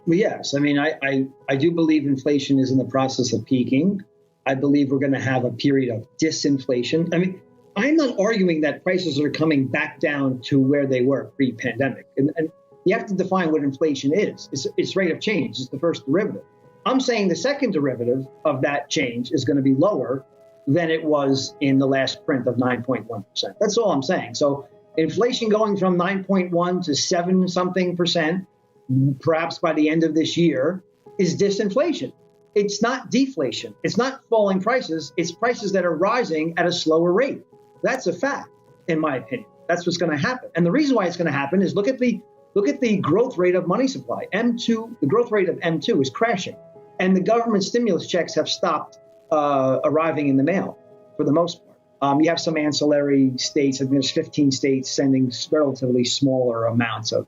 Well, yes. I mean, I do believe inflation is in the process of peaking. I believe we're going to have a period of disinflation. I mean, I'm not arguing that prices are coming back down to where they were pre-pandemic. And you have to define what inflation is. It's rate of change. It's the first derivative. I'm saying the second derivative of that change is going to be lower than it was in the last print of 9.1%. That's all I'm saying. So inflation going from 9.1 to 7 something percent, perhaps by the end of this year, is disinflation. It's not deflation. It's not falling prices. It's prices that are rising at a slower rate. That's a fact, in my opinion. That's what's going to happen. And the reason why it's going to happen is look at the growth rate of money supply. M2, the growth rate of M2 is crashing. And the government stimulus checks have stopped arriving in the mail for the most part. You have some ancillary states, I think there's 15 states sending relatively smaller amounts of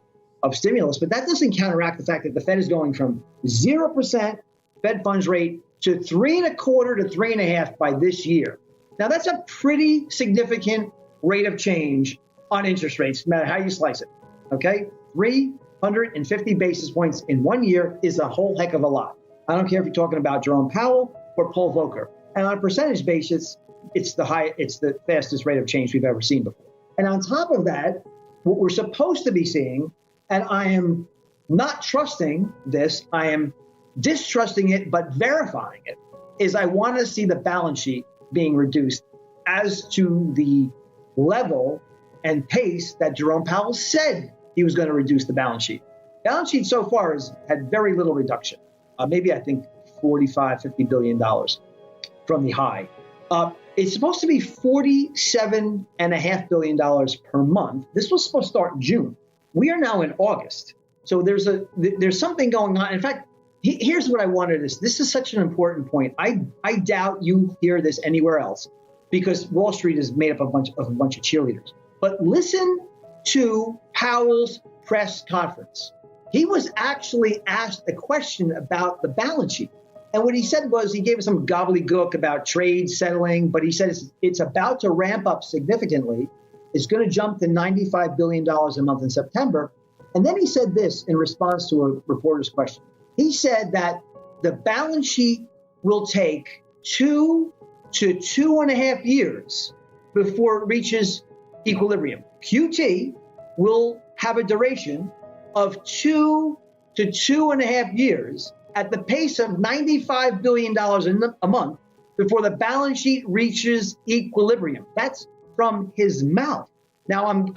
stimulus, but that doesn't counteract the fact that the Fed is going from 0% Fed funds rate to 3.25 to 3.5 by this year. Now that's a pretty significant rate of change on interest rates, no matter how you slice it, okay? 350 basis points in 1 year is a whole heck of a lot. I don't care if you're talking about Jerome Powell or Paul Volcker. And on a percentage basis, it's the fastest rate of change we've ever seen before. And on top of that, what we're supposed to be seeing, and I am not trusting this, I am distrusting it, but verifying it, is I want to see the balance sheet being reduced as to the level and pace that Jerome Powell said he was going to reduce the balance sheet. Balance sheet so far has had very little reduction. Maybe I think $50 billion from the high. It's supposed to be $47.5 billion per month. This was supposed to start in June. We are now in August. So there's something going on. In fact, here's what I wanted to say. This is such an important point. I doubt you hear this anywhere else because Wall Street is made up of a bunch of cheerleaders. But listen to Powell's press conference. He was actually asked a question about the balance sheet. And what he said was, he gave us some gobbledygook about trade settling, but he said it's about to ramp up significantly. It's going to jump to $95 billion a month in September. And then he said this in response to a reporter's question. He said that the balance sheet will take 2 to 2.5 years before it reaches equilibrium. QT will have a duration of 2 to 2.5 years at the pace of $95 billion a month before the balance sheet reaches equilibrium. That's from his mouth. Now, I'm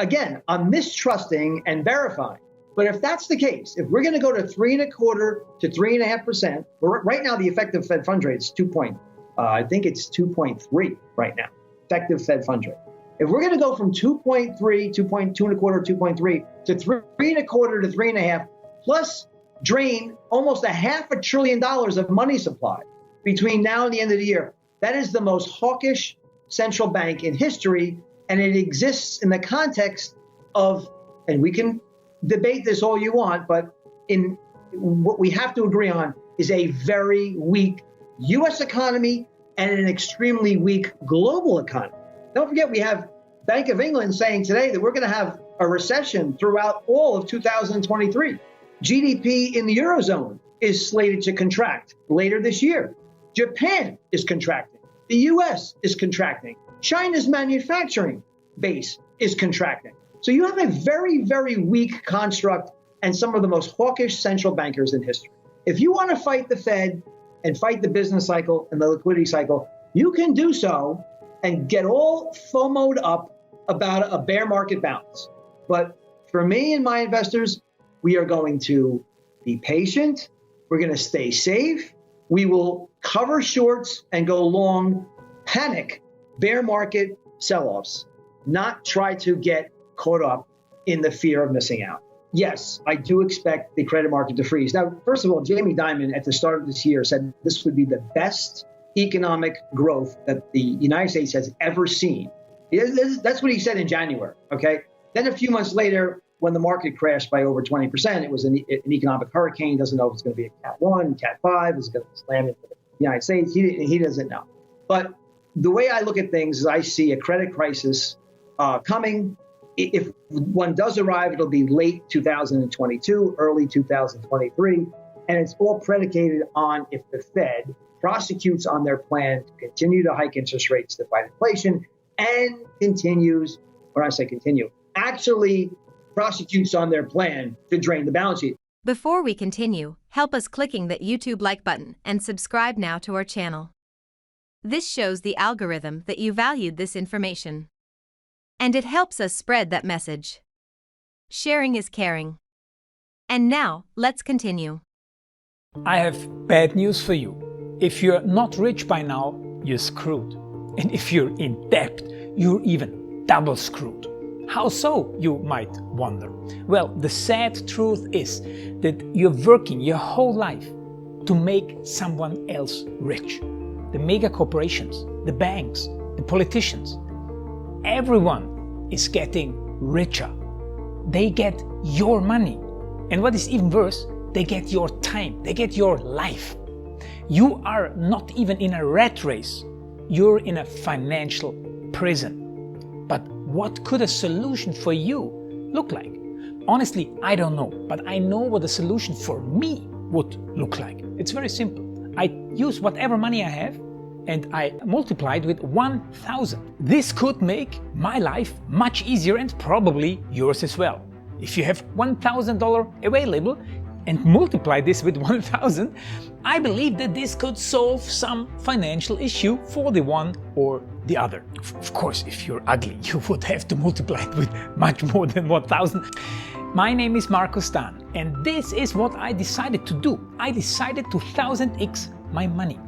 mistrusting and verifying. But if that's the case, if we're going to go to 3.25 to 3.5%, right now the effective Fed funds rate is I think it's 2.3 right now, effective Fed funds rate. If we're going to go from 2.3, 2.25, 2.3 to 3.25 to 3.5, plus drain almost $500 billion of money supply between now and the end of the year, that is the most hawkish central bank in history, and it exists in the context of, and we can debate this all you want, but in what we have to agree on is a very weak U.S. economy and an extremely weak global economy. Don't forget, we have Bank of England saying today that we're going to have a recession throughout all of 2023. GDP in the Eurozone is slated to contract later this year. Japan is contracting. The U.S. is contracting. China's manufacturing base is contracting. So you have a very, very weak construct and some of the most hawkish central bankers in history. If you want to fight the Fed and fight the business cycle and the liquidity cycle, you can do so and get all FOMO'd up about a bear market bounce. But for me and my investors, we are going to be patient. We're going to stay safe. We will cover shorts and go long panic bear market sell-offs, not try to get caught up in the fear of missing out. Yes, I do expect the credit market to freeze. Now, first of all, Jamie Dimon at the start of this year said this would be the best economic growth that the United States has ever seen. That's what he said in January, okay? Then a few months later, when the market crashed by over 20%, it was an economic hurricane. Doesn't know if it's going to be a Cat 1, Cat 5, is it going to slam into the United States? He doesn't know. But the way I look at things is I see a credit crisis coming. If one does arrive, it'll be late 2022, early 2023. And it's all predicated on if the Fed prosecutes on their plan to continue to hike interest rates to fight inflation and continues, or I say continue, actually prosecutes on their plan to drain the balance sheet. Before we continue, help us clicking that YouTube like button and subscribe now to our channel. This shows the algorithm that you valued this information. And it helps us spread that message. Sharing is caring. And now, let's continue. I have bad news for you. If you're not rich by now, you're screwed. And if you're in debt, you're even double screwed. How so, you might wonder? Well, the sad truth is that you're working your whole life to make someone else rich. The mega corporations, the banks, the politicians, everyone is getting richer. They get your money. And what is even worse, they get your time, they get your life. You are not even in a rat race, you're in a financial prison. But what could a solution for you look like? Honestly, I don't know, but I know what a solution for me would look like. It's very simple. I use whatever money I have and I multiply it with 1,000. This could make my life much easier and probably yours as well. If you have $1,000 available and multiply this with 1,000, I believe that this could solve some financial issue for the one or the other. Of course, if you're ugly, you would have to multiply it with much more than 1,000. My name is Marco Stan, and this is what I decided to do. I decided to 1000x my money.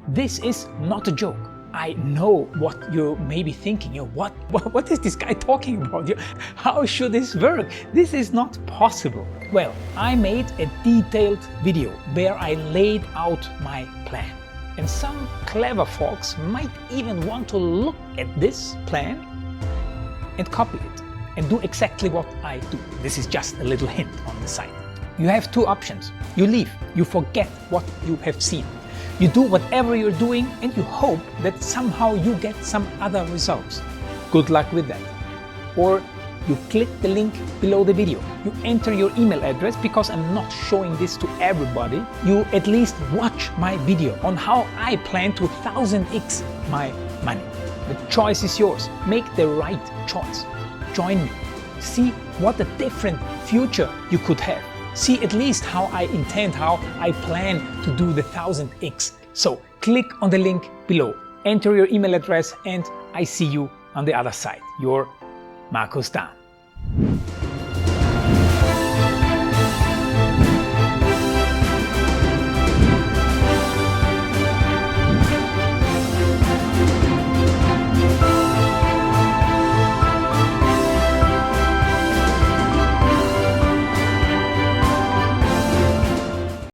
This is not a joke. I know what you may be thinking. What is this guy talking about? How should this work? This is not possible. Well, I made a detailed video where I laid out my plan. And some clever folks might even want to look at this plan and copy it and do exactly what I do. This is just a little hint on the side. You have two options. You leave, you forget what you have seen. You do whatever you're doing and you hope that somehow you get some other results. Good luck with that. Or you click the link below the video. You enter your email address because I'm not showing this to everybody. You at least watch my video on how I plan to 1000x my money. The choice is yours. Make the right choice. Join me. See what a different future you could have. See at least how I intend, how I plan to do the 1000x. So click on the link below, enter your email address, and I see you on the other side. Your Marco Stan.